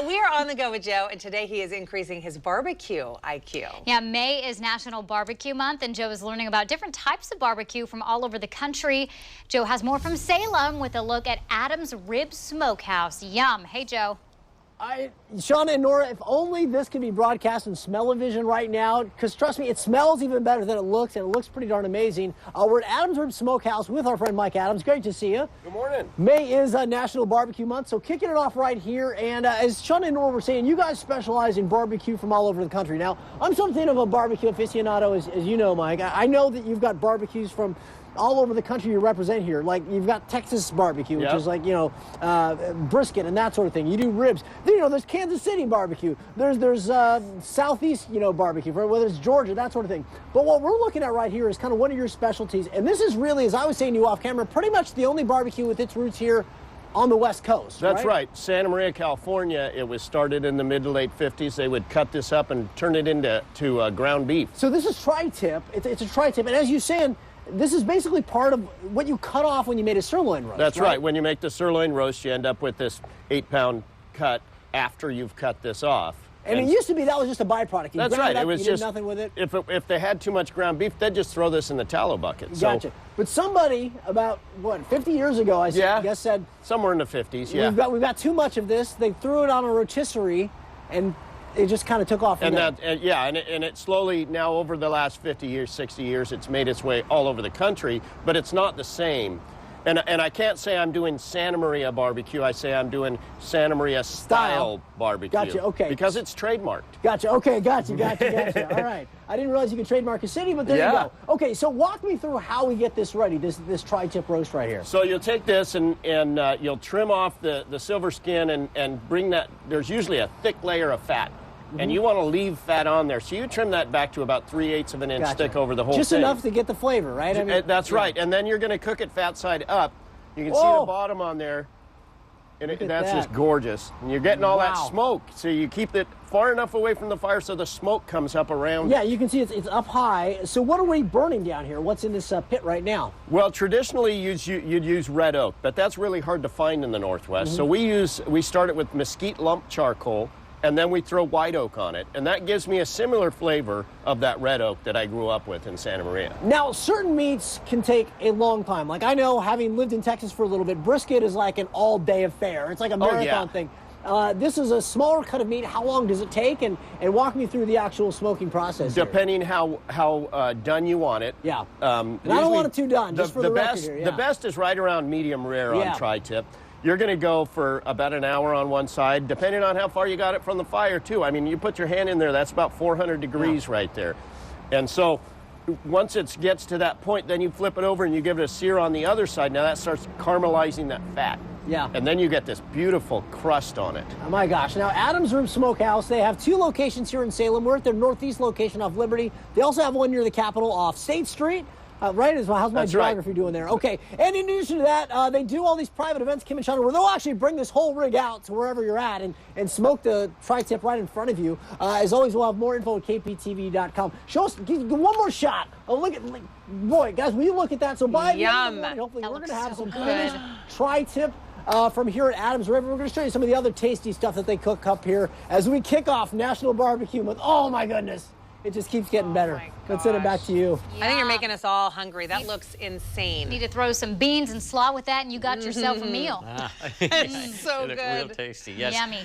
We are on the go with Joe, and today he is increasing his barbecue IQ. Yeah, May is National Barbecue Month, and Joe is learning about different types of barbecue from all over the country. Joe has more from Salem with a look at Adams Rib Smokehouse. Yum. Hey, Joe. Shauna and Nora, if only this could be broadcast in smell-o-vision right now, because trust me, it smells even better than it looks, and it looks pretty darn amazing. We're at Adams Rib Smokehouse with our friend Mike Adams. Great to see you. Good morning. May is National Barbecue Month, so kicking it off right here. And as Shauna and Nora were saying, you guys specialize in barbecue from all over the country. Now, I'm something of a barbecue aficionado, as you know, Mike. I know that you've got barbecues from all over the country you represent here. Like, you've got Texas barbecue, which is like, brisket and that sort of thing. You do ribs. Then, there's Kansas City barbecue. There's Southeast, barbecue, whether it's Georgia, that sort of thing. But what we're looking at right here is kind of one of your specialties. And this is really, as I was saying to you off camera, pretty much the only barbecue with its roots here on the West Coast. That's right. Santa Maria, California. It was started in the mid to late 50s. They would cut this up and turn it into ground beef. So this is tri-tip. It's a tri-tip. And as you're saying, this is basically part of what you cut off when you made a sirloin roast. That's right. When you make the sirloin roast, you end up with this 8-pound cut after you've cut this off. And it used to be that was just a byproduct. That's right. It was just nothing with it. If they had too much ground beef, they'd just throw this in the tallow bucket. Gotcha. But somebody about 50 years ago, I guess said somewhere in the 50s. Yeah. We've got too much of this. They threw it on a rotisserie, and it just kind of took off from there. And it slowly, now over the last 50 years, 60 years, it's made its way all over the country, but it's not the same. And I can't say I'm doing Santa Maria barbecue. I say I'm doing Santa Maria style barbecue. Gotcha, okay. Because it's trademarked. Gotcha, okay, gotcha. All right. I didn't realize you could trademark a city, but there you go. Okay, so walk me through how we get this ready, this tri-tip roast right here. So you'll take this and you'll trim off the silver skin and bring that, there's usually a thick layer of fat. And you want to leave fat on there. So you trim that back to about 3/8 of an inch thick over the whole thing. Just enough to get the flavor, right? I mean, that's right. And then you're going to cook it fat side up. You can see the bottom on there. And that's just gorgeous. And you're getting all that smoke. So you keep it far enough away from the fire so the smoke comes up around. Yeah, you can see it's up high. So what are we burning down here? What's in this pit right now? Well, traditionally you'd use red oak, but that's really hard to find in the Northwest. So we start it with mesquite lump charcoal, and then we throw white oak on it, and that gives me a similar flavor of that red oak that I grew up with in Santa Maria. Now, certain meats can take a long time. Like, I know, having lived in Texas for a little bit, brisket is like an all-day affair. It's like a marathon thing. This is a smaller cut of meat. How long does it take? And walk me through the actual smoking process. Depending how done you want it. Yeah. And I don't want it too done, just for the record here. Yeah. The best is right around medium rare on tri-tip. You're going to go for about an hour on one side, depending on how far you got it from the fire, too. I mean, you put your hand in there, that's about 400 degrees right there. And so once it gets to that point, then you flip it over and you give it a sear on the other side. Now that starts caramelizing that fat. Yeah. And then you get this beautiful crust on it. Oh, my gosh. Now, Adams Rib Smokehouse, they have 2 locations here in Salem. We're at their northeast location off Liberty. They also have one near the Capitol off State Street. Right as well. How's my geography doing there? Okay. And in addition to that, they do all these private events, Kim and Shauna, where they'll actually bring this whole rig out to wherever you're at and smoke the tri-tip right in front of you. As always, we'll have more info at kptv.com. Show us one more shot. Oh, look at, boy, guys, will you look at that? So by the end of the morning, hopefully we're going to have some finished tri-tip from here at Adams River. We're going to show you some of the other tasty stuff that they cook up here as we kick off National Barbecue Month. Oh, my goodness. It just keeps getting better. Let's send it back to you. I think you're making us all hungry. That looks insane. You need to throw some beans and slaw with that, and you got yourself a meal. It's so good. Real tasty. Yes. Yummy.